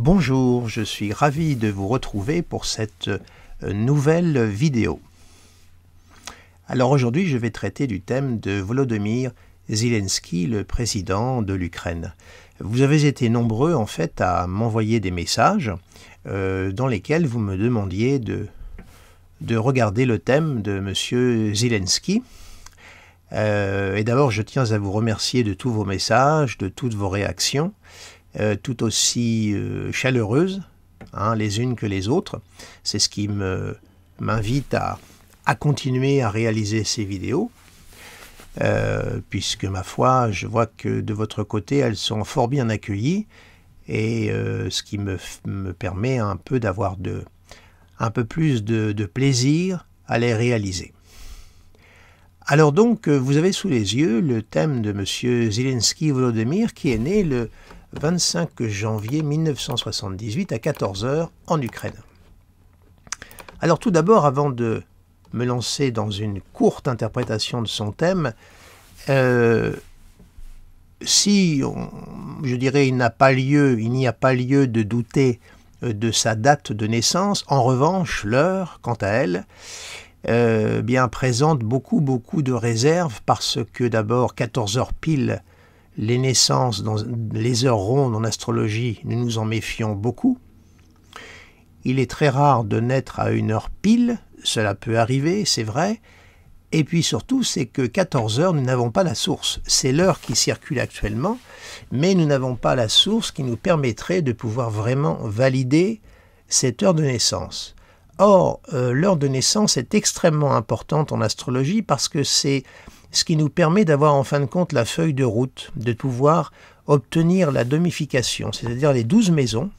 Bonjour, je suis ravi de vous retrouver pour cette nouvelle vidéo. Alors aujourd'hui, je vais traiter du thème de Volodymyr Zelensky, le président de l'Ukraine. Vous avez été nombreux en fait à m'envoyer des messages dans lesquels vous me demandiez de regarder le thème de M. Zelensky. Et d'abord, je tiens à vous remercier de tous vos messages, de toutes vos réactions, tout aussi chaleureuses, les unes que les autres. C'est ce qui m'invite à continuer à réaliser ces vidéos, puisque ma foi, je vois que de votre côté, elles sont fort bien accueillies, et ce qui me permet un peu d'avoir un peu plus de plaisir à les réaliser. Alors donc, vous avez sous les yeux le thème de M. Zelensky Volodymyr, qui est né le 25 janvier 1978 à 14 h en Ukraine. Alors tout d'abord, avant de me lancer dans une courte interprétation de son thème, je dirais, il n'y a pas lieu de douter de sa date de naissance. En revanche, l'heure, quant à elle, bien présente beaucoup de réserves, parce que d'abord 14 h pile, les naissances dans les heures rondes en astrologie, nous nous en méfions beaucoup. Il est très rare de naître à une heure pile, cela peut arriver, c'est vrai. Et puis surtout, c'est que 14 h, nous n'avons pas la source. C'est l'heure qui circule actuellement, mais nous n'avons pas la source qui nous permettrait de pouvoir vraiment valider cette heure de naissance. Or, l'heure de naissance est extrêmement importante en astrologie, parce que c'est ce qui nous permet d'avoir en fin de compte la feuille de route, de pouvoir obtenir la domification, c'est-à-dire les 12 maisons,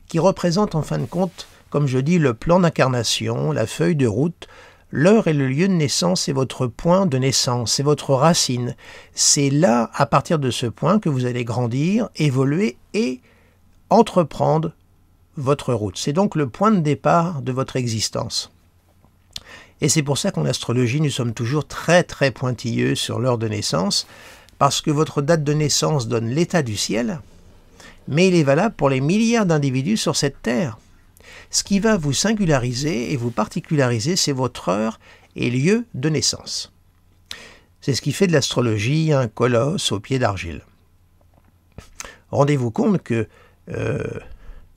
qui représentent en fin de compte, comme je dis, le plan d'incarnation, la feuille de route. L'heure et le lieu de naissance, c'est votre point de naissance, c'est votre racine. C'est là, à partir de ce point, que vous allez grandir, évoluer et entreprendre votre route. C'est donc le point de départ de votre existence. Et c'est pour ça qu'en astrologie, nous sommes toujours très pointilleux sur l'heure de naissance, parce que votre date de naissance donne l'état du ciel, mais il est valable pour les milliards d'individus sur cette terre. Ce qui va vous singulariser et vous particulariser, c'est votre heure et lieu de naissance. C'est ce qui fait de l'astrologie un colosse au pied d'argile. Rendez-vous compte que,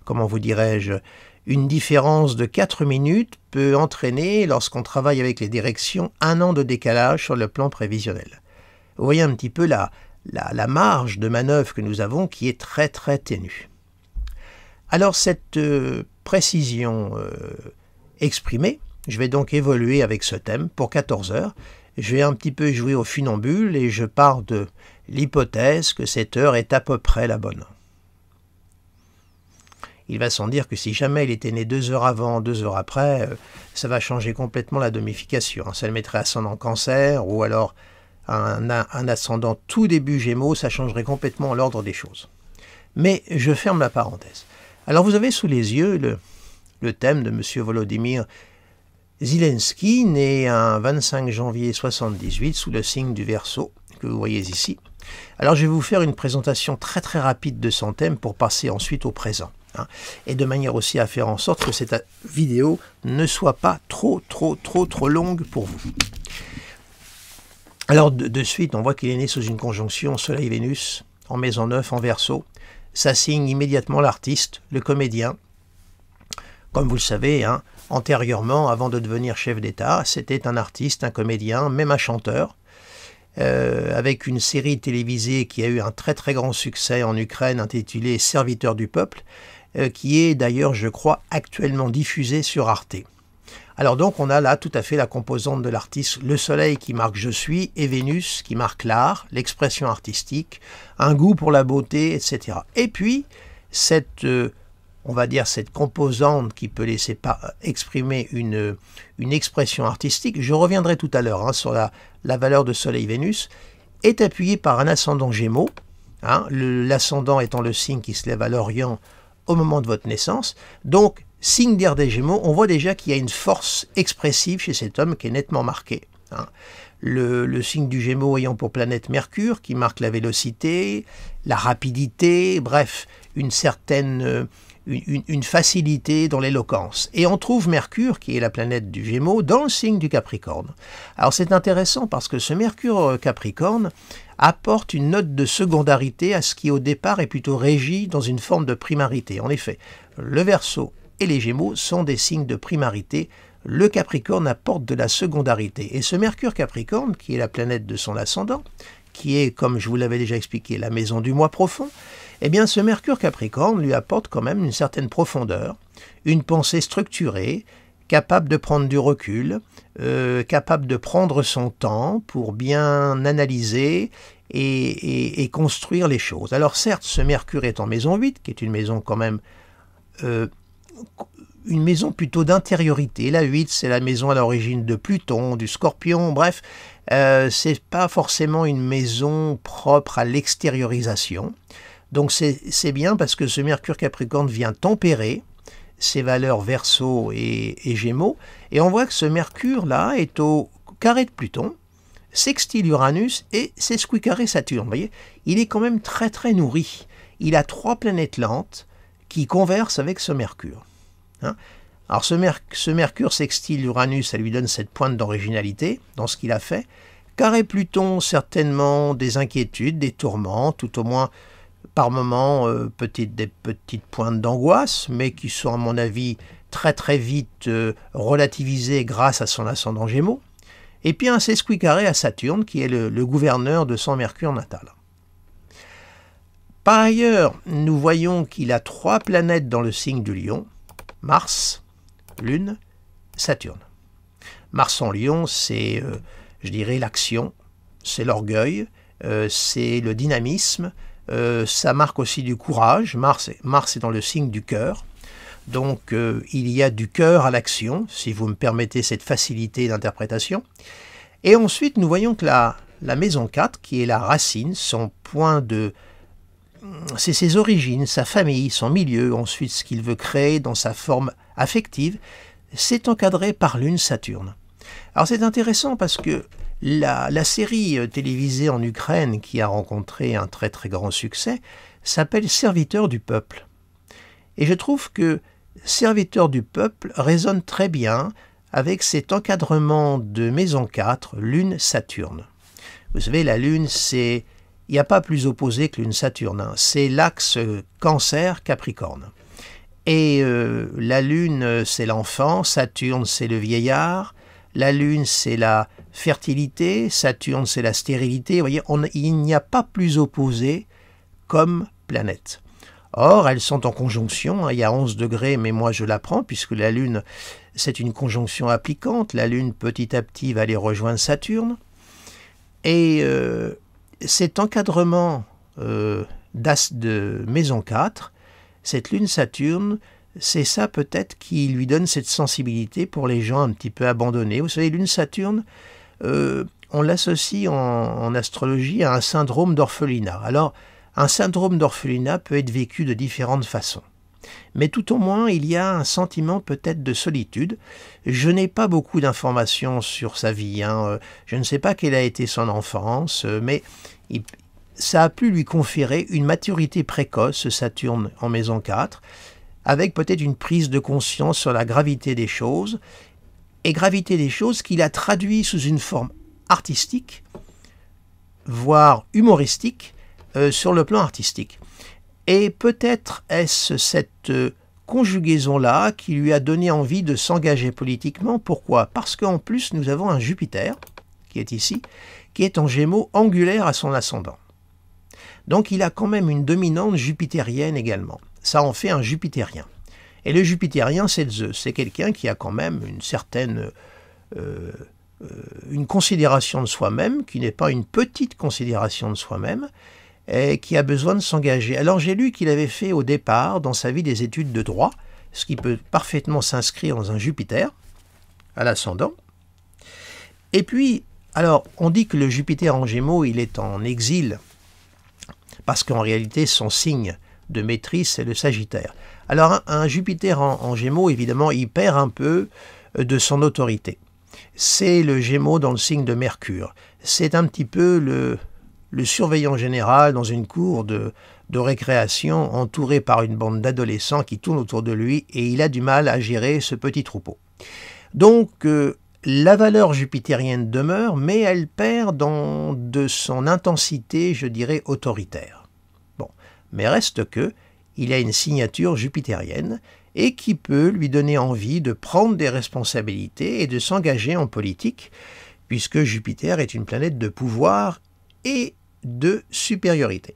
comment vous dirais-je, une différence de 4 minutes peut entraîner, lorsqu'on travaille avec les directions, 1 an de décalage sur le plan prévisionnel. Vous voyez un petit peu la marge de manœuvre que nous avons, qui est très ténue. Alors cette précision exprimée, je vais donc évoluer avec ce thème pour 14 h. Je vais un petit peu jouer au funambule et je pars de l'hypothèse que cette heure est à peu près la bonne. Il va sans dire que si jamais il était né 2 heures avant, 2 heures après, ça va changer complètement la domification. Ça le mettrait ascendant Cancer, ou alors un ascendant tout début Gémeaux, ça changerait complètement l'ordre des choses. Mais je ferme la parenthèse. Alors vous avez sous les yeux le thème de M. Volodymyr Zelensky, né un 25 janvier 1978 sous le signe du Verseau, que vous voyez ici. Alors je vais vous faire une présentation très rapide de son thème pour passer ensuite au présent. Et de manière aussi à faire en sorte que cette vidéo ne soit pas trop longue pour vous. Alors de suite, on voit qu'il est né sous une conjonction Soleil-Vénus en maison 9 en Verseau. Ça signe immédiatement l'artiste, le comédien. Comme vous le savez, antérieurement, avant de devenir chef d'État, c'était un artiste, un comédien, même un chanteur, avec une série télévisée qui a eu un très grand succès en Ukraine, intitulée Serviteur du peuple, qui est d'ailleurs, je crois, actuellement diffusée sur Arte. Alors donc, on a là tout à fait la composante de l'artiste, le soleil qui marque « je suis » et Vénus qui marque l'art, l'expression artistique, un goût pour la beauté, etc. Et puis, on va dire cette composante qui peut laisser exprimer une expression artistique, je reviendrai tout à l'heure sur la valeur de soleil-Vénus, est appuyée par un ascendant Gémeaux, l'ascendant étant le signe qui se lève à l'Orient au moment de votre naissance. Donc, signe d'air des Gémeaux, on voit déjà qu'il y a une force expressive chez cet homme qui est nettement marquée. le signe du Gémeaux ayant pour planète Mercure, qui marque la vélocité, la rapidité, bref, une certaine une facilité dans l'éloquence. Et on trouve Mercure, qui est la planète du Gémeaux, dans le signe du Capricorne. Alors c'est intéressant parce que ce Mercure Capricorne apporte une note de secondarité à ce qui au départ est plutôt régi dans une forme de primarité. En effet, le Verseau et les Gémeaux sont des signes de primarité. Le Capricorne apporte de la secondarité. Et ce Mercure Capricorne, qui est la planète de son ascendant, qui est, comme je vous l'avais déjà expliqué, la maison du moi profond, eh bien ce Mercure Capricorne lui apporte quand même une certaine profondeur, une pensée structurée, capable de prendre du recul, capable de prendre son temps pour bien analyser et construire les choses. Alors certes, ce Mercure est en maison 8, qui est une maison quand même, une maison plutôt d'intériorité. La 8, c'est la maison à l'origine de Pluton, du Scorpion, bref, c'est pas forcément une maison propre à l'extériorisation. Donc c'est bien parce que ce Mercure Capricorne vient tempérer ses valeurs Verseau et Gémeaux, et on voit que ce Mercure-là est au carré de Pluton, sextile Uranus et sesquicarré Saturne. Vous voyez, il est quand même très très nourri. Il a 3 planètes lentes qui conversent avec ce Mercure. Hein? Alors ce Mercure sextile Uranus, ça lui donne cette pointe d'originalité dans ce qu'il a fait. Carré Pluton, certainement des inquiétudes, des tourments, tout au moins par moments des petites pointes d'angoisse, mais qui sont à mon avis très très vite relativisées grâce à son ascendant Gémeaux. Et puis un sesquicarré à Saturne, qui est le gouverneur de son Mercure natal. Par ailleurs, nous voyons qu'il a 3 planètes dans le signe du Lion, Mars, Lune, Saturne. Mars en Lion, c'est, je dirais, l'action, c'est l'orgueil, c'est le dynamisme, ça marque aussi du courage. Mars est dans le signe du cœur. Donc il y a du cœur à l'action, si vous me permettez cette facilité d'interprétation. Et ensuite, nous voyons que la maison 4, qui est la racine, son point de... c'est ses origines, sa famille, son milieu, ensuite ce qu'il veut créer dans sa forme affective, c'est encadré par Lune Saturne. Alors c'est intéressant parce que la série télévisée en Ukraine qui a rencontré un très très grand succès s'appelle Serviteur du peuple. Et je trouve que Serviteur du peuple résonne très bien avec cet encadrement de maison 4, Lune-Saturne. Vous savez, la Lune, il n'y a pas plus opposé que Lune-Saturne, hein. C'est l'axe Cancer-Capricorne. Et la Lune, c'est l'enfant, Saturne, c'est le vieillard, la Lune, c'est la fertilité, Saturne, c'est la stérilité. Vous voyez, il n'y a pas plus opposé comme planète. Or, elles sont en conjonction, hein, il y a 11 degrés, mais moi je l'apprends, puisque la Lune, c'est une conjonction applicante. La Lune, petit à petit, va aller rejoindre Saturne. Et cet encadrement de maison 4, cette Lune-Saturne, c'est ça peut-être qui lui donne cette sensibilité pour les gens un petit peu abandonnés. Vous savez, Lune-Saturne, on l'associe en astrologie à un syndrome d'orphelinat. Alors, un syndrome d'orphelinat peut être vécu de différentes façons. Mais tout au moins, il y a un sentiment peut-être de solitude. Je n'ai pas beaucoup d'informations sur sa vie, hein. Je ne sais pas quelle a été son enfance, mais ça a pu lui conférer une maturité précoce, ce Saturne en maison 4, avec peut-être une prise de conscience sur la gravité des choses, et gravité des choses qu'il a traduit sous une forme artistique, voire humoristique, sur le plan artistique. Et peut-être est-ce cette conjugaison-là qui lui a donné envie de s'engager politiquement. Pourquoi? Parce qu'en plus, nous avons un Jupiter, qui est ici, qui est en Gémeaux angulaire à son ascendant. Donc il a quand même une dominante jupitérienne également. Ça en fait un jupitérien. Et le jupitérien, c'est Zeus. C'est quelqu'un qui a quand même une certaine... une considération de soi-même, qui n'est pas une petite considération de soi-même, et qui a besoin de s'engager. Alors j'ai lu qu'il avait fait au départ, dans sa vie, des études de droit, ce qui peut parfaitement s'inscrire dans un Jupiter, à l'ascendant. Et puis, alors, on dit que le Jupiter en Gémeaux, il est en exil, parce qu'en réalité, son signe de maîtrise, c'est le Sagittaire. Alors, un Jupiter en Gémeaux, évidemment, il perd un peu de son autorité. c'est le Gémeaux dans le signe de Mercure. C'est un petit peu le surveillant général dans une cour de récréation, entouré par une bande d'adolescents qui tournent autour de lui, et il a du mal à gérer ce petit troupeau. Donc, la valeur jupitérienne demeure, mais elle perd de son intensité, je dirais, autoritaire. Bon, mais reste que il a une signature jupitérienne et qui peut lui donner envie de prendre des responsabilités et de s'engager en politique, puisque Jupiter est une planète de pouvoir et de supériorité.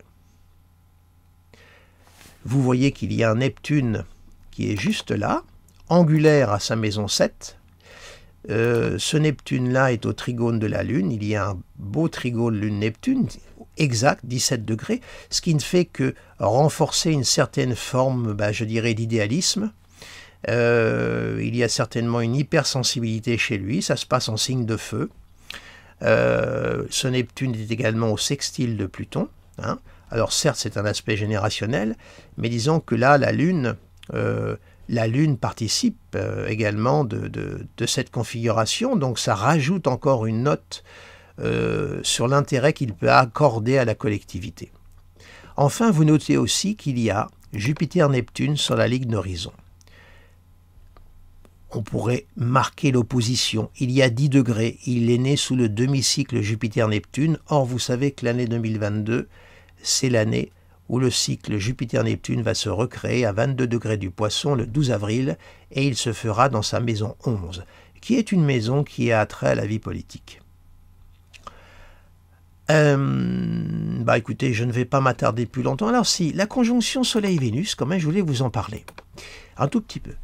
Vous voyez qu'il y a un Neptune qui est juste là, angulaire à sa maison 7. Ce Neptune-là est au trigone de la Lune. Il y a un beau trigone Lune-Neptune, exact, 17 degrés, ce qui ne fait que renforcer une certaine forme, je dirais, d'idéalisme. Il y a certainement une hypersensibilité chez lui, ça se passe en signe de feu. Ce Neptune est également au sextile de Pluton. Alors certes, c'est un aspect générationnel, mais disons que là, la Lune participe également de cette configuration, donc ça rajoute encore une note sur l'intérêt qu'il peut accorder à la collectivité. Enfin, vous notez aussi qu'il y a Jupiter-Neptune sur la ligne d'horizon. On pourrait marquer l'opposition. Il y a 10 degrés, il est né sous le demi-cycle Jupiter-Neptune. Or, vous savez que l'année 2022, c'est l'année où le cycle Jupiter-Neptune va se recréer à 22 degrés du Poisson le 12 avril, et il se fera dans sa maison 11, qui est une maison qui a trait à la vie politique. Écoutez, je ne vais pas m'attarder plus longtemps. Alors si, la conjonction Soleil-Vénus, quand même, je voulais vous en parler. Un tout petit peu.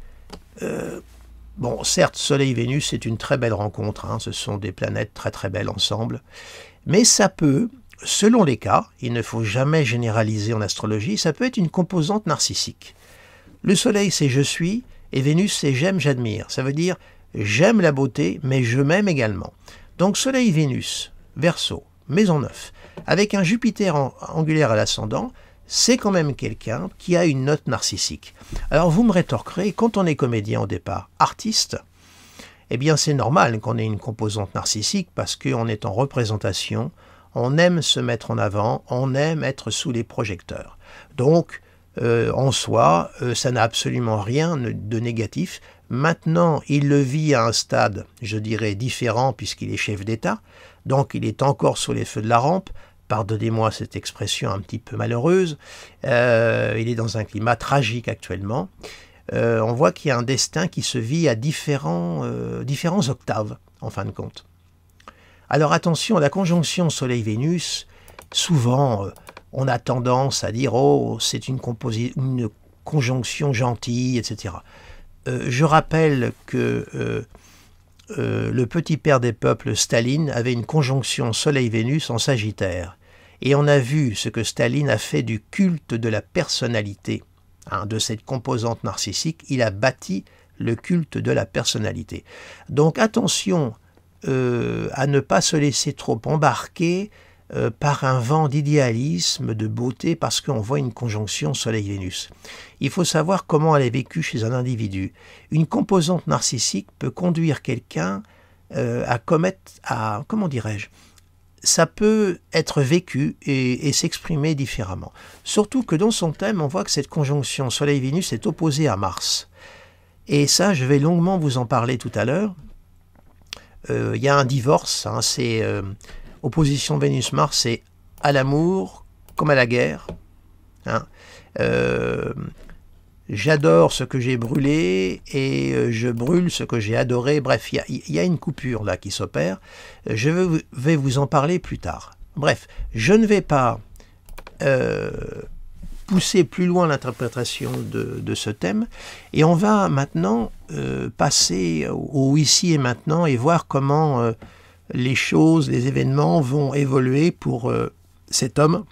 Bon, certes, Soleil-Vénus, c'est une très belle rencontre, ce sont des planètes très très belles ensemble, mais ça peut, selon les cas, il ne faut jamais généraliser en astrologie, ça peut être une composante narcissique. Le Soleil, c'est « je suis », et Vénus, c'est « j'aime, j'admire ». Ça veut dire « j'aime la beauté, mais je m'aime également ». Donc Soleil-Vénus, Verseau, maison 9, avec un Jupiter angulaire à l'ascendant, c'est quand même quelqu'un qui a une note narcissique. Alors vous me rétorquerez, quand on est comédien au départ, artiste, eh bien c'est normal qu'on ait une composante narcissique parce qu'on est en représentation, on aime se mettre en avant, on aime être sous les projecteurs. Donc, en soi, ça n'a absolument rien de négatif. Maintenant, il le vit à un stade, je dirais, différent puisqu'il est chef d'État, donc il est encore sous les feux de la rampe. Pardonnez-moi cette expression un petit peu malheureuse, il est dans un climat tragique actuellement. On voit qu'il y a un destin qui se vit à différents octaves, en fin de compte. Alors attention, la conjonction Soleil-Vénus, souvent on a tendance à dire « oh, c'est une conjonction gentille », etc. Je rappelle que le petit père des peuples, Staline, avait une conjonction Soleil-Vénus en Sagittaire. Et on a vu ce que Staline a fait du culte de la personnalité, de cette composante narcissique. Il a bâti le culte de la personnalité. Donc attention à ne pas se laisser trop embarquer par un vent d'idéalisme, de beauté, parce qu'on voit une conjonction Soleil-Vénus. Il faut savoir comment elle est vécue chez un individu. Une composante narcissique peut conduire quelqu'un comment dirais-je, ça peut être vécu et s'exprimer différemment. Surtout que dans son thème, on voit que cette conjonction Soleil-Vénus est opposée à Mars. Et ça, je vais longuement vous en parler tout à l'heure. Il y a un divorce, c'est opposition Vénus-Mars, c'est à l'amour comme à la guerre. J'adore ce que j'ai brûlé et je brûle ce que j'ai adoré. Bref, il y a une coupure là qui s'opère. Je vais vous en parler plus tard. Bref, je ne vais pas pousser plus loin l'interprétation de ce thème et on va maintenant passer au ici et maintenant et voir comment les choses, les événements vont évoluer pour cet homme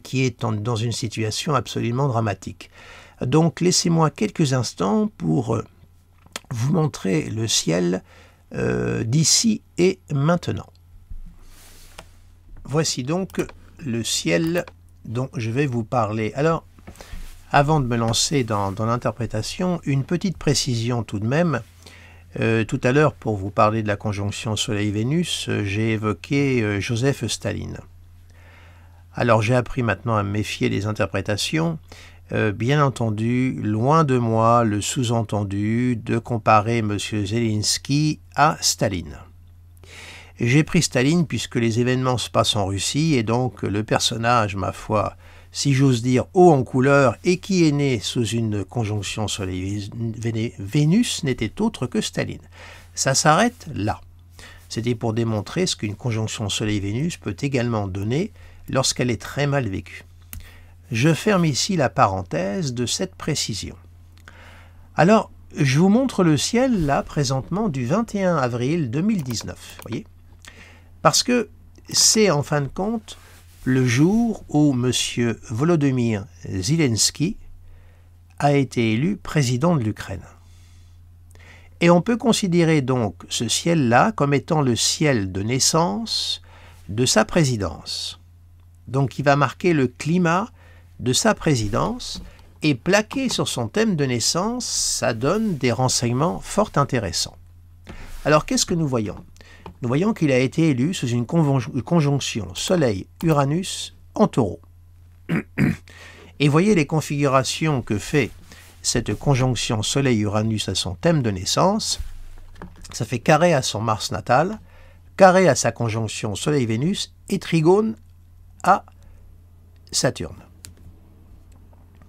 qui est dans une situation absolument dramatique. Donc laissez-moi quelques instants pour vous montrer le ciel d'ici et maintenant. Voici donc le ciel dont je vais vous parler. Alors, avant de me lancer dans l'interprétation, une petite précision tout de même. Tout à l'heure, pour vous parler de la conjonction Soleil-Vénus, j'ai évoqué Joseph Staline. Alors j'ai appris maintenant à me méfier des interprétations. Bien entendu, loin de moi le sous-entendu de comparer M. Zelensky à Staline. J'ai pris Staline puisque les événements se passent en Russie et donc le personnage, ma foi, si j'ose dire, haut en couleur et qui est né sous une conjonction Soleil-Vénus n'était autre que Staline. Ça s'arrête là. C'était pour démontrer ce qu'une conjonction Soleil-Vénus peut également donner lorsqu'elle est très mal vécue. Je ferme ici la parenthèse de cette précision. Alors, je vous montre le ciel, là, présentement, du 21 avril 2019, voyez ? Parce que c'est, en fin de compte, le jour où M. Volodymyr Zelensky a été élu président de l'Ukraine. Et on peut considérer donc ce ciel-là comme étant le ciel de naissance de sa présidence. Donc il va marquer le climat de sa présidence et plaqué sur son thème de naissance, ça donne des renseignements fort intéressants. Alors qu'est-ce que nous voyons ? Nous voyons qu'il a été élu sous une conjonction Soleil-Uranus en Taureau. Et voyez les configurations que fait cette conjonction Soleil-Uranus à son thème de naissance. Ça fait carré à son Mars natal, carré à sa conjonction Soleil-Vénus et trigone à Saturne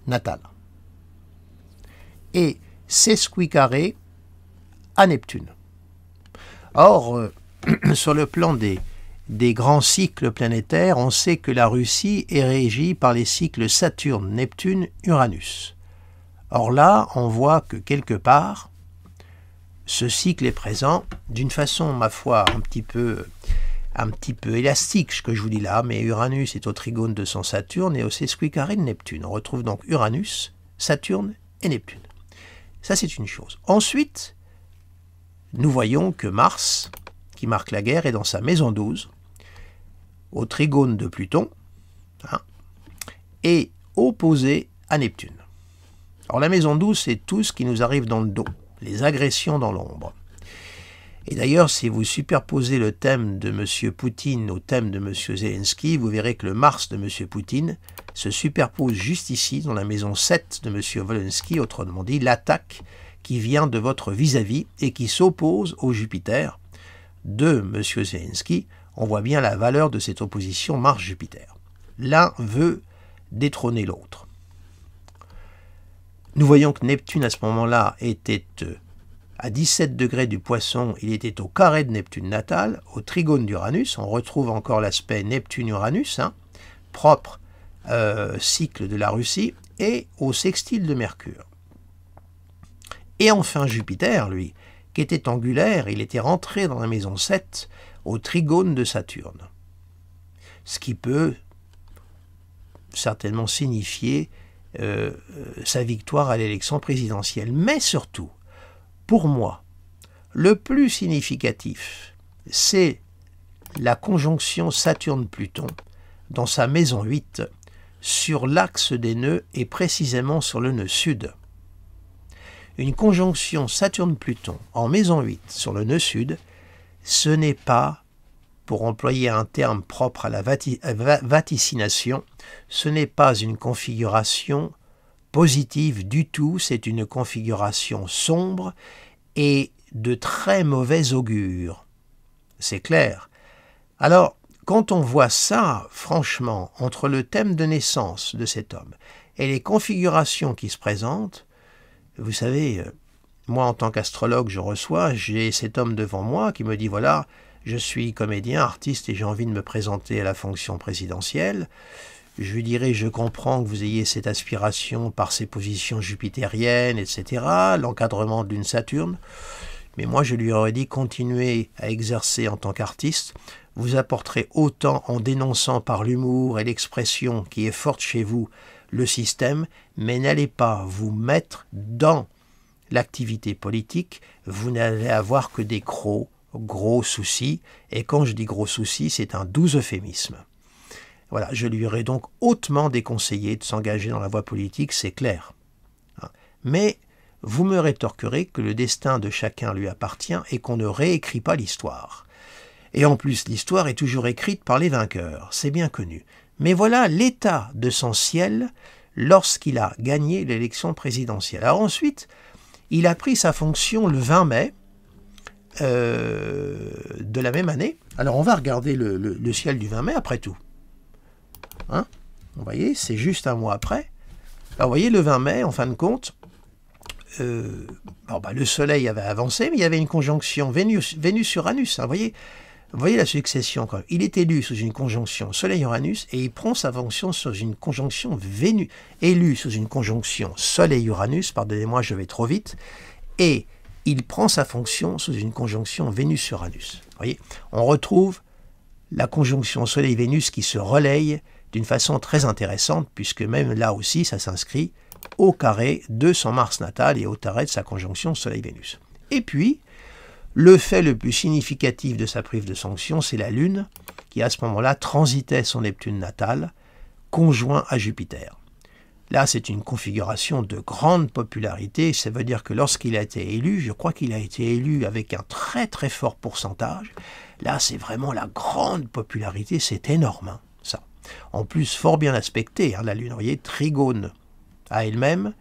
natal. Et sesquicarré à Neptune. Or, sur le plan des grands cycles planétaires, on sait que la Russie est régie par les cycles Saturne, Neptune, Uranus. Or là, on voit que quelque part, ce cycle est présent d'une façon, ma foi, un petit peu élastique, ce que je vous dis là, mais Uranus est au trigone de son Saturne et au sesquicarré de Neptune. On retrouve donc Uranus, Saturne et Neptune. Ça, c'est une chose. Ensuite, nous voyons que Mars, qui marque la guerre, est dans sa maison 12, au trigone de Pluton, et opposé à Neptune. Alors la maison 12, c'est tout ce qui nous arrive dans le dos, les agressions dans l'ombre. Et d'ailleurs, si vous superposez le thème de M. Poutine au thème de M. Zelensky, vous verrez que le Mars de M. Poutine se superpose juste ici, dans la maison 7 de M. Volensky, autrement dit, l'attaque qui vient de votre vis-à-vis et qui s'oppose au Jupiter de M. Zelensky. On voit bien la valeur de cette opposition Mars-Jupiter. L'un veut détrôner l'autre. Nous voyons que Neptune, à ce moment-là, était à 17 degrés du Poisson, il était au carré de Neptune natal, au trigone d'Uranus. On retrouve encore l'aspect Neptune-Uranus, propre cycle de la Russie, et au sextile de Mercure. Et enfin Jupiter, lui, qui était angulaire, il était rentré dans la maison 7, au trigone de Saturne. Ce qui peut certainement signifier sa victoire à l'élection présidentielle. Mais surtout, pour moi, le plus significatif, c'est la conjonction Saturne-Pluton dans sa maison 8 sur l'axe des nœuds et précisément sur le nœud sud. Une conjonction Saturne-Pluton en maison 8 sur le nœud sud, ce n'est pas, pour employer un terme propre à la vaticination, ce n'est pas une configuration positive du tout, c'est une configuration sombre et de très mauvais augure. C'est clair. Alors, quand on voit ça, franchement, entre le thème de naissance de cet homme et les configurations qui se présentent, vous savez, moi en tant qu'astrologue, j'ai cet homme devant moi qui me dit, voilà, je suis comédien, artiste et j'ai envie de me présenter à la fonction présidentielle. Je lui dirais, je comprends que vous ayez cette aspiration par ces positions jupitériennes, etc., l'encadrement d'une Saturne. Mais moi, je lui aurais dit, continuez à exercer en tant qu'artiste. Vous apporterez autant en dénonçant par l'humour et l'expression qui est forte chez vous le système, mais n'allez pas vous mettre dans l'activité politique. Vous n'allez avoir que des gros soucis. Et quand je dis gros soucis, c'est un doux euphémisme. Voilà, je lui aurais donc hautement déconseillé de s'engager dans la voie politique, c'est clair. Mais vous me rétorquerez que le destin de chacun lui appartient et qu'on ne réécrit pas l'histoire. Et en plus, l'histoire est toujours écrite par les vainqueurs, c'est bien connu. Mais voilà l'état de son ciel lorsqu'il a gagné l'élection présidentielle. Alors ensuite, il a pris sa fonction le 20 mai de la même année. Alors on va regarder le ciel du 20 mai après tout. Hein? Vous voyez, c'est juste un mois après. Alors vous voyez, le 20 mai, en fin de compte, le soleil avait avancé, mais il y avait une conjonction Vénus-Uranus. Hein, vous voyez la succession quand même. Il est élu sous une conjonction Soleil-Uranus et il prend sa fonction sous une conjonction Vénus. Élu sous une conjonction Soleil-Uranus, pardonnez-moi, je vais trop vite, et il prend sa fonction sous une conjonction Vénus-Uranus. Vous voyez, on retrouve la conjonction Soleil-Vénus qui se relaye d'une façon très intéressante, puisque même là aussi, ça s'inscrit au carré de son Mars natal et au carré de sa conjonction Soleil-Vénus. Et puis, le fait le plus significatif de sa prise de sanction, c'est la Lune, qui à ce moment-là transitait son Neptune natal, conjoint à Jupiter. Là, c'est une configuration de grande popularité, ça veut dire que lorsqu'il a été élu, je crois qu'il a été élu avec un très très fort pourcentage, là c'est vraiment la grande popularité, c'est énorme, hein, ça. En plus, fort bien aspecté, hein, la Lune, vous voyez, trigone à elle-même,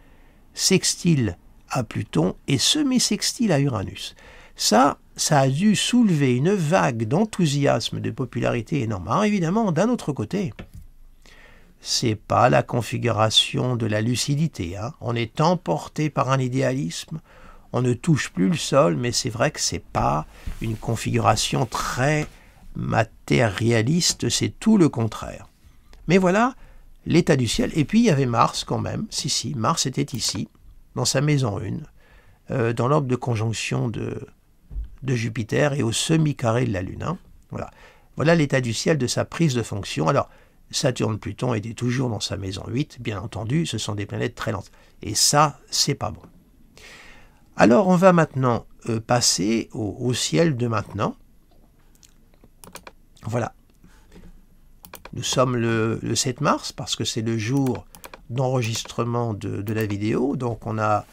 sextile à Pluton et semi-sextile à Uranus. Ça a dû soulever une vague d'enthousiasme, de popularité énorme. Alors évidemment, d'un autre côté, c'est pas la configuration de la lucidité. Hein. On est emporté par un idéalisme, on ne touche plus le sol, mais c'est vrai que c'est pas une configuration très matérialiste, c'est tout le contraire. Mais voilà l'état du ciel. Et puis il y avait Mars quand même. Si, Mars était ici, dans sa maison 1, dans l'ordre de conjonction de Jupiter et au semi-carré de la Lune. Hein. Voilà l'état du ciel de sa prise de fonction. Alors, Saturne-Pluton était toujours dans sa maison 8, bien entendu, ce sont des planètes très lentes. Et ça, c'est pas bon. Alors, on va maintenant passer au ciel de maintenant. Voilà. Nous sommes le 7 mars, parce que c'est le jour d'enregistrement de la vidéo. Donc, on a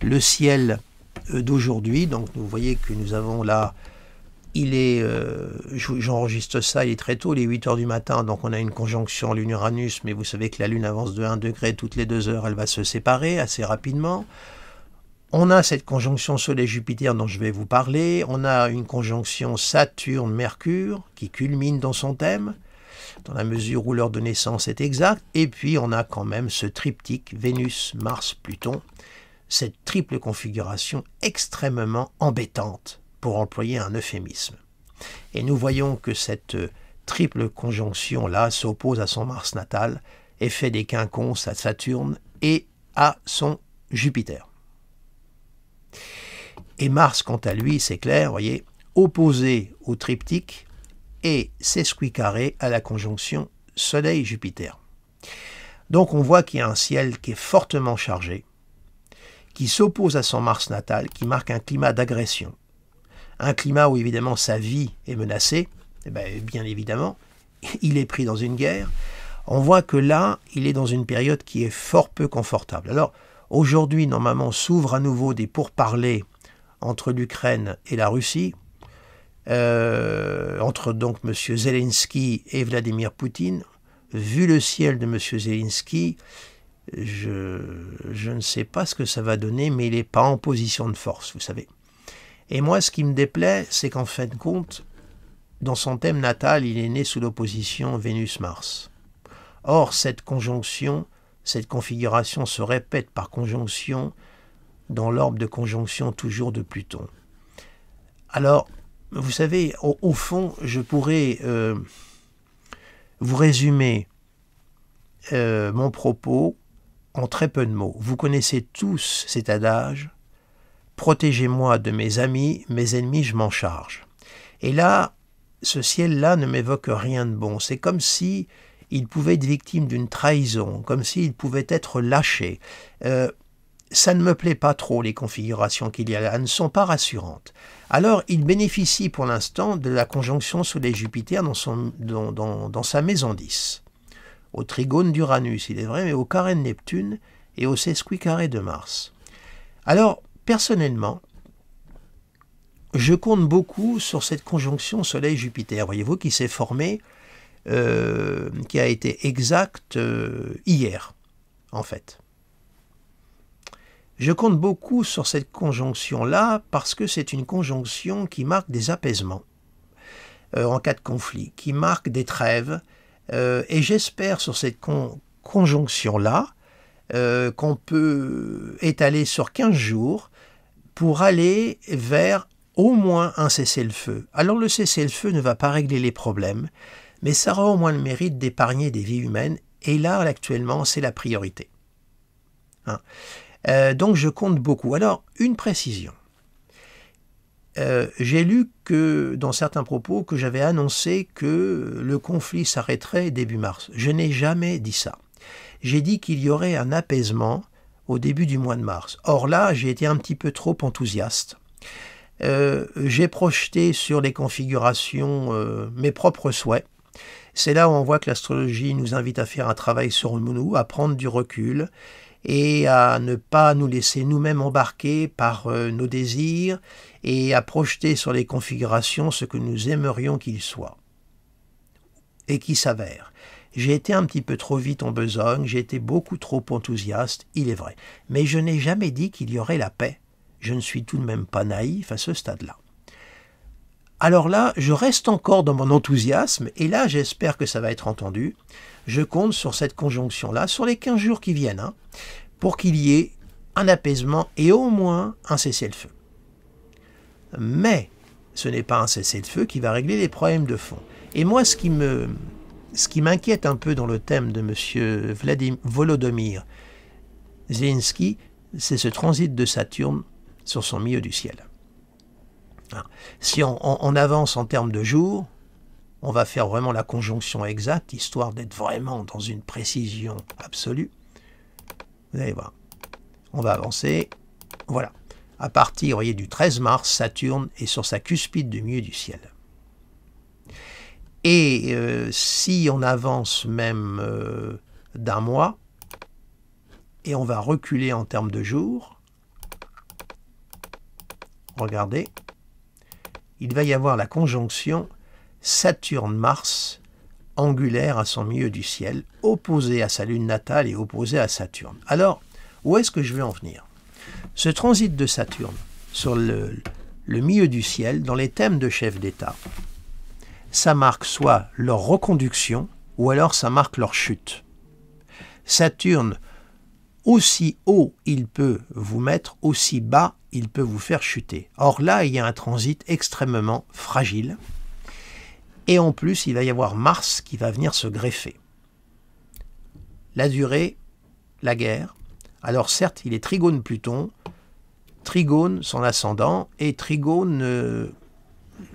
le ciel d'aujourd'hui. Donc, vous voyez que nous avons là... j'enregistre ça, il est très tôt, il est 8 h du matin, donc on a une conjonction Lune-Uranus, mais vous savez que la Lune avance de 1 degré toutes les 2 heures, elle va se séparer assez rapidement. On a cette conjonction Soleil-Jupiter dont je vais vous parler, on a une conjonction Saturne-Mercure qui culmine dans son thème, dans la mesure où l'heure de naissance est exacte, et puis on a quand même ce triptyque Vénus-Mars-Pluton, cette triple configuration extrêmement embêtante, pour employer un euphémisme. Et nous voyons que cette triple conjonction-là s'oppose à son Mars natal et fait des quinconces à Saturne et à son Jupiter. Et Mars, quant à lui, c'est clair, vous voyez, opposé au triptyque et sesquicarré à la conjonction Soleil-Jupiter. Donc on voit qu'il y a un ciel qui est fortement chargé, qui s'oppose à son Mars natal, qui marque un climat d'agression. Un climat où évidemment sa vie est menacée, bien évidemment, il est pris dans une guerre. On voit que là, il est dans une période qui est fort peu confortable. Alors, aujourd'hui, normalement, s'ouvrent à nouveau des pourparlers entre l'Ukraine et la Russie, entre donc M. Zelensky et Vladimir Poutine. Vu le ciel de M. Zelensky, je ne sais pas ce que ça va donner, mais il n'est pas en position de force, vous savez. Et moi, ce qui me déplaît, c'est qu'en fin de compte, dans son thème natal, il est né sous l'opposition Vénus-Mars. Or, cette conjonction, cette configuration se répète par conjonction dans l'ordre de conjonction toujours de Pluton. Alors, vous savez, au fond, je pourrais vous résumer mon propos en très peu de mots. Vous connaissez tous cet adage: protégez-moi de mes amis, mes ennemis, je m'en charge. Et là, ce ciel-là ne m'évoque rien de bon. C'est comme si il pouvait être victime d'une trahison, comme s'il pouvait être lâché. Ça ne me plaît pas trop, les configurations qu'il y a là, elles ne sont pas rassurantes. Alors, il bénéficie pour l'instant de la conjonction Soleil-Jupiter dans sa maison 10, au trigone d'Uranus, il est vrai, mais au carré de Neptune et au sesquicarré de Mars. Alors, personnellement, je compte beaucoup sur cette conjonction Soleil-Jupiter, voyez-vous, qui s'est formée, qui a été exacte hier, en fait. Je compte beaucoup sur cette conjonction-là parce que c'est une conjonction qui marque des apaisements en cas de conflit, qui marque des trêves, et j'espère sur cette conjonction-là qu'on peut étaler sur 15 jours pour aller vers au moins un cessez-le-feu. Alors le cessez-le-feu ne va pas régler les problèmes, mais ça aura au moins le mérite d'épargner des vies humaines, et là, actuellement, c'est la priorité. Hein. Donc je compte beaucoup. Alors, une précision. J'ai lu que, dans certains propos, que j'avais annoncé que le conflit s'arrêterait début mars. Je n'ai jamais dit ça. J'ai dit qu'il y aurait un apaisement au début du mois de mars. Or là, j'ai été un petit peu trop enthousiaste. J'ai projeté sur les configurations mes propres souhaits. C'est là où on voit que l'astrologie nous invite à faire un travail sur nous, à prendre du recul et à ne pas nous laisser nous-mêmes embarquer par nos désirs et à projeter sur les configurations ce que nous aimerions qu'ils soient et qui s'avèrent. J'ai été un petit peu trop vite en besogne, j'ai été beaucoup trop enthousiaste, il est vrai. Mais je n'ai jamais dit qu'il y aurait la paix. Je ne suis tout de même pas naïf à ce stade-là. Alors là, je reste encore dans mon enthousiasme, et là, j'espère que ça va être entendu. Je compte sur cette conjonction-là, sur les 15 jours qui viennent, hein, pour qu'il y ait un apaisement et au moins un cessez-le-feu. Mais ce n'est pas un cessez-le-feu qui va régler les problèmes de fond. Et moi, ce qui m'inquiète un peu dans le thème de M. Volodymyr Zelensky, c'est ce transit de Saturne sur son milieu du ciel. Si on avance en termes de jours, on va faire vraiment la conjonction exacte, histoire d'être vraiment dans une précision absolue. Vous allez voir. On va avancer. Voilà. À partir, vous voyez, du 13 mars, Saturne est sur sa cuspide du milieu du ciel. Et si on avance même d'un mois, et on va reculer en termes de jours, regardez, il va y avoir la conjonction Saturne-Mars angulaire à son milieu du ciel, opposé à sa lune natale et opposé à Saturne. Alors, où est-ce que je veux en venir? Ce transit de Saturne sur le milieu du ciel, dans les thèmes de chefs d'État, ça marque soit leur reconduction, ou alors ça marque leur chute. Saturne, aussi haut il peut vous mettre, aussi bas il peut vous faire chuter. Or là, il y a un transit extrêmement fragile. Et en plus, il va y avoir Mars qui va venir se greffer. La durée, la guerre. Alors certes, il est trigone Pluton, trigone son ascendant, et trigone,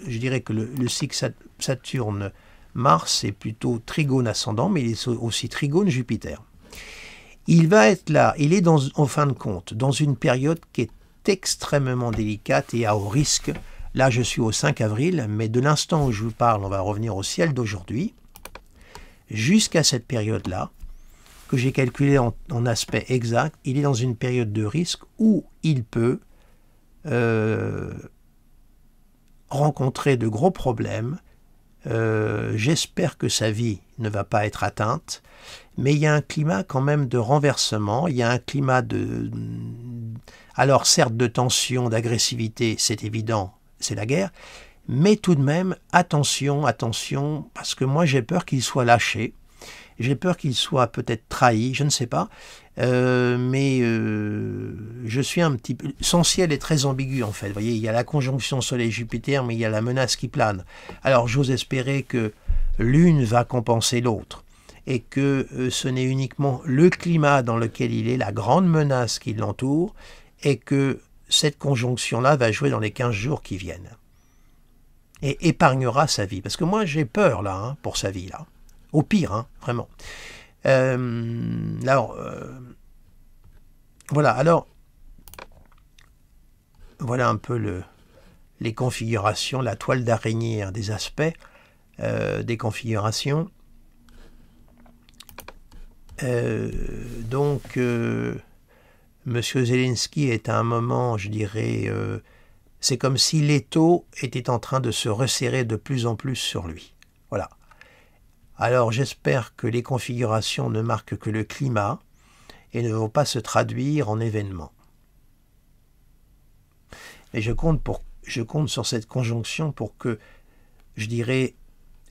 je dirais que le cycle Saturne-Mars est plutôt trigone ascendant, mais il est aussi trigone Jupiter. Il va être là, il est en fin de compte, dans une période qui est extrêmement délicate et à haut risque. Là, je suis au 5 avril, mais de l'instant où je vous parle, on va revenir au ciel d'aujourd'hui, jusqu'à cette période-là, que j'ai calculé en aspect exact, il est dans une période de risque où il peut rencontrer de gros problèmes. J'espère que sa vie ne va pas être atteinte, mais il y a un climat quand même de renversement, il y a un climat alors certes de tension, d'agressivité, c'est évident, c'est la guerre, mais tout de même, attention, attention, parce que moi j'ai peur qu'il soit lâché, j'ai peur qu'il soit peut-être trahi, je ne sais pas, mais je suis un petit peu... Son ciel est très ambigu en fait, vous voyez, il y a la conjonction Soleil-Jupiter, mais il y a la menace qui plane. Alors j'ose espérer que l'une va compenser l'autre, et que ce n'est uniquement le climat dans lequel il est, la grande menace qui l'entoure, et que cette conjonction-là va jouer dans les 15 jours qui viennent. Et épargnera sa vie. Parce que moi, j'ai peur, là, hein, pour sa vie, là. Au pire, hein, vraiment. Voilà, alors, voilà un peu les configurations, la toile d'araignée des aspects des configurations. M. Zelensky est à un moment, je dirais, c'est comme si l'étau était en train de se resserrer de plus en plus sur lui. Voilà. Alors j'espère que les configurations ne marquent que le climat et ne vont pas se traduire en événements. Et je compte sur cette conjonction pour que, je dirais,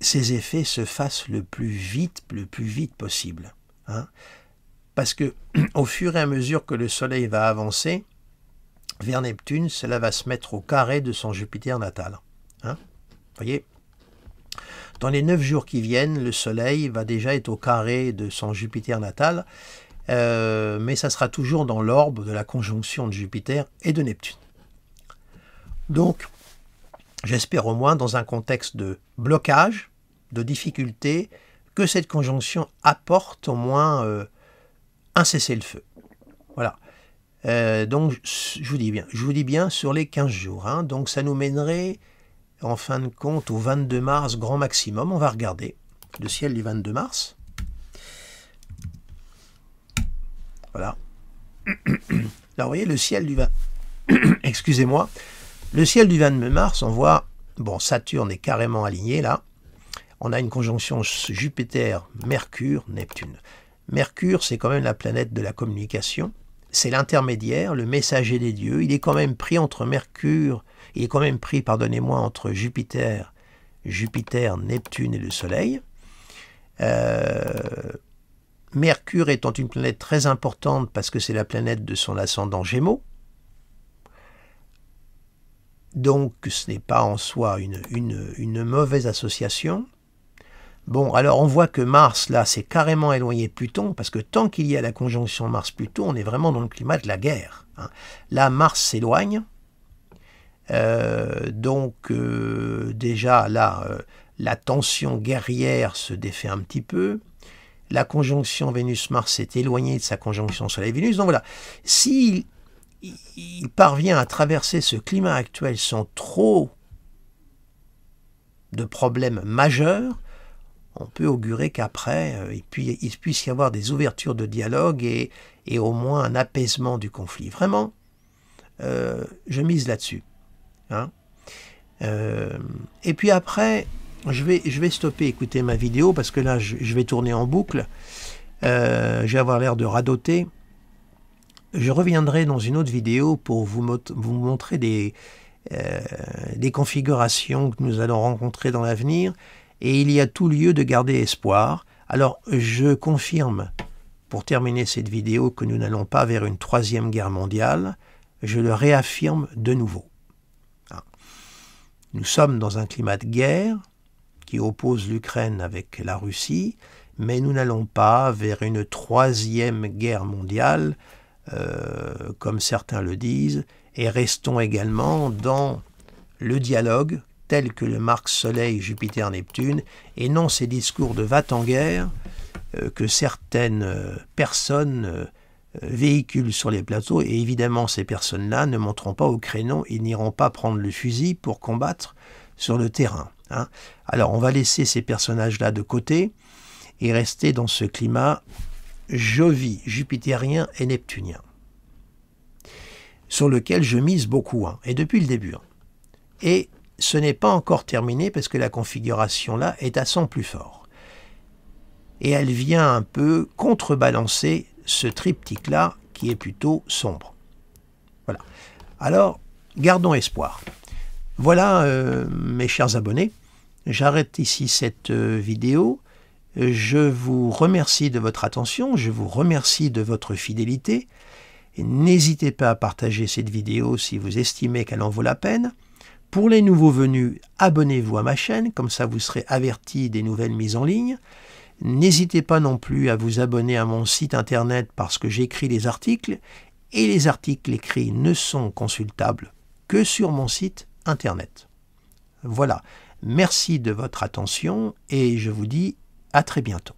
ces effets se fassent le plus vite possible. Hein. Parce que, au fur et à mesure que le Soleil va avancer vers Neptune, cela va se mettre au carré de son Jupiter natal. Hein. Voyez ? Dans les 9 jours qui viennent, le Soleil va déjà être au carré de son Jupiter natal, mais ça sera toujours dans l'orbe de la conjonction de Jupiter et de Neptune. Donc, j'espère au moins, dans un contexte de blocage, de difficulté, que cette conjonction apporte au moins un cessez-le-feu. Voilà. Donc, je vous dis bien sur les 15 jours. Hein, donc, ça nous mènerait, en fin de compte, au 22 mars, grand maximum. On va regarder le ciel du 22 mars. Voilà. Là, vous voyez, le ciel du 20... Excusez-moi. Le ciel du 22 mars, on voit... Bon, Saturne est carrément aligné, là. On a une conjonction Jupiter, Mercure, Neptune. Mercure, c'est quand même la planète de la communication. C'est l'intermédiaire, le messager des dieux. Il est quand même pris entre Mercure... Il est quand même pris, pardonnez-moi, entre Jupiter, Neptune et le Soleil. Mercure étant une planète très importante parce que c'est la planète de son ascendant Gémeaux. Donc ce n'est pas en soi une mauvaise association. Bon, alors on voit que Mars, là, c'est carrément éloigné de Pluton, parce que tant qu'il y a la conjonction Mars-Pluton, on est vraiment dans le climat de la guerre. Hein. Là, Mars s'éloigne. Déjà, là, la tension guerrière se défait un petit peu. La conjonction Vénus-Mars est éloignée de sa conjonction Soleil-Vénus. Donc voilà, s'il parvient à traverser ce climat actuel sans trop de problèmes majeurs, on peut augurer qu'après, il puisse y avoir des ouvertures de dialogue et au moins un apaisement du conflit. Vraiment, je mise là-dessus. Hein. Et puis après, je vais stopper écouter ma vidéo parce que là, je vais tourner en boucle. Je vais avoir l'air de radoter. Je reviendrai dans une autre vidéo pour vous montrer des configurations que nous allons rencontrer dans l'avenir. Et il y a tout lieu de garder espoir. Alors, je confirme, pour terminer cette vidéo, que nous n'allons pas vers une 3e guerre mondiale. Je le réaffirme de nouveau. Nous sommes dans un climat de guerre qui oppose l'Ukraine avec la Russie, mais nous n'allons pas vers une 3e guerre mondiale, comme certains le disent, et restons également dans le dialogue tel que le marque Soleil, Jupiter, Neptune, et non ces discours de va-t-en-guerre que certaines personnes véhiculent sur les plateaux, et évidemment ces personnes-là ne monteront pas au créneau et n'iront pas prendre le fusil pour combattre sur le terrain. Hein. Alors on va laisser ces personnages-là de côté et rester dans ce climat jovi, jupitérien et neptunien, sur lequel je mise beaucoup, hein, et depuis le début. Hein. Et ce n'est pas encore terminé parce que la configuration là est à son plus fort. Et elle vient un peu contrebalancer ce triptyque-là qui est plutôt sombre. Voilà. Alors, gardons espoir. Voilà, mes chers abonnés. J'arrête ici cette vidéo. Je vous remercie de votre attention. Je vous remercie de votre fidélité. N'hésitez pas à partager cette vidéo si vous estimez qu'elle en vaut la peine. Pour les nouveaux venus, abonnez-vous à ma chaîne. Comme ça, vous serez avertis des nouvelles mises en ligne. N'hésitez pas non plus à vous abonner à mon site internet parce que j'écris des articles et les articles écrits ne sont consultables que sur mon site internet. Voilà, merci de votre attention et je vous dis à très bientôt.